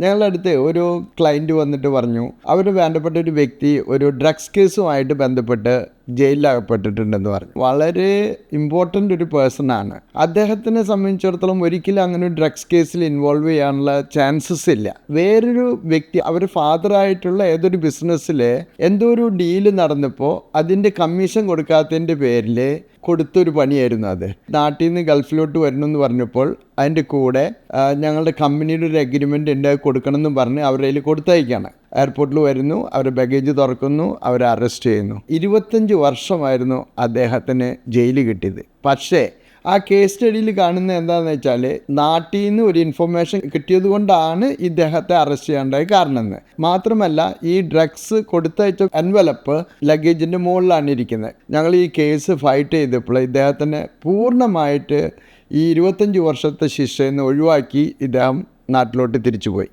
ഞങ്ങളുടെ അടുത്ത് ഒരു ക്ലയൻറ്റ് വന്നിട്ട് പറഞ്ഞു അവർ വേണ്ടപ്പെട്ട ഒരു വ്യക്തി ഒരു ഡ്രഗ്സ് കേസുമായിട്ട് ബന്ധപ്പെട്ട് ജയിലിലകപ്പെട്ടിട്ടുണ്ടെന്ന് പറഞ്ഞു. വളരെ ഇമ്പോർട്ടൻ്റ് ഒരു പേഴ്സണാണ്. അദ്ദേഹത്തിനെ സംബന്ധിച്ചിടത്തോളം ഒരിക്കലും അങ്ങനെ ഒരു ഡ്രഗ്സ് കേസിൽ ഇൻവോൾവ് ചെയ്യാനുള്ള ചാൻസസ് ഇല്ല. വേറൊരു വ്യക്തി അവർ ഫാദറായിട്ടുള്ള ഏതൊരു ബിസിനസ്സിൽ എന്തോ ഒരു ഡീല് നടന്നപ്പോൾ അതിൻ്റെ കമ്മീഷൻ കൊടുക്കാത്തതിൻ്റെ പേരിൽ കൊടുത്തൊരു പണിയായിരുന്നു അത്. നാട്ടിൽ നിന്ന് ഗൾഫിലോട്ട് വരണമെന്ന് പറഞ്ഞപ്പോൾ അതിൻ്റെ കൂടെ ഞങ്ങളുടെ കമ്പനിയുടെ ഒരു എഗ്രിമെൻ്റ് ഉണ്ട്, കൊടുക്കണമെന്ന് പറഞ്ഞ് അവരുടെ കയ്യിൽ കൊടുത്തയക്കുകയാണ്. എയർപോർട്ടിൽ വരുന്നു, അവരുടെ ബാഗേജ് തുറക്കുന്നു, അവരെ അറസ്റ്റ് ചെയ്യുന്നു. 25 വർഷമായിരുന്നു അദ്ദേഹത്തിന് ജയിൽ കിട്ടിയത്. പക്ഷേ ആ കേസ് സ്റ്റഡിയിൽ കാണുന്നത് എന്താണെന്ന് വെച്ചാൽ നാട്ടിൽ നിന്ന് ഒരു ഇൻഫർമേഷൻ കിട്ടിയത് കൊണ്ടാണ് ഇദ്ദേഹത്തെ അറസ്റ്റ് ചെയ്യേണ്ടത് കാരണമെന്ന്. മാത്രമല്ല ഈ ഡ്രഗ്സ് കൊടുത്തയച്ച എൻവലപ്പ് ലഗേജിൻ്റെ മുകളിലാണ് ഇരിക്കുന്നത്. ഞങ്ങൾ ഈ കേസ് ഫൈറ്റ് ചെയ്തപ്പോൾ ഇദ്ദേഹത്തിനെ പൂർണ്ണമായിട്ട് ഈ 25 വർഷത്തെ ശിക്ഷയിൽ നിന്ന് ഒഴിവാക്കി ഇദ്ദേഹം നാട്ടിലോട്ട് തിരിച്ചുപോയി.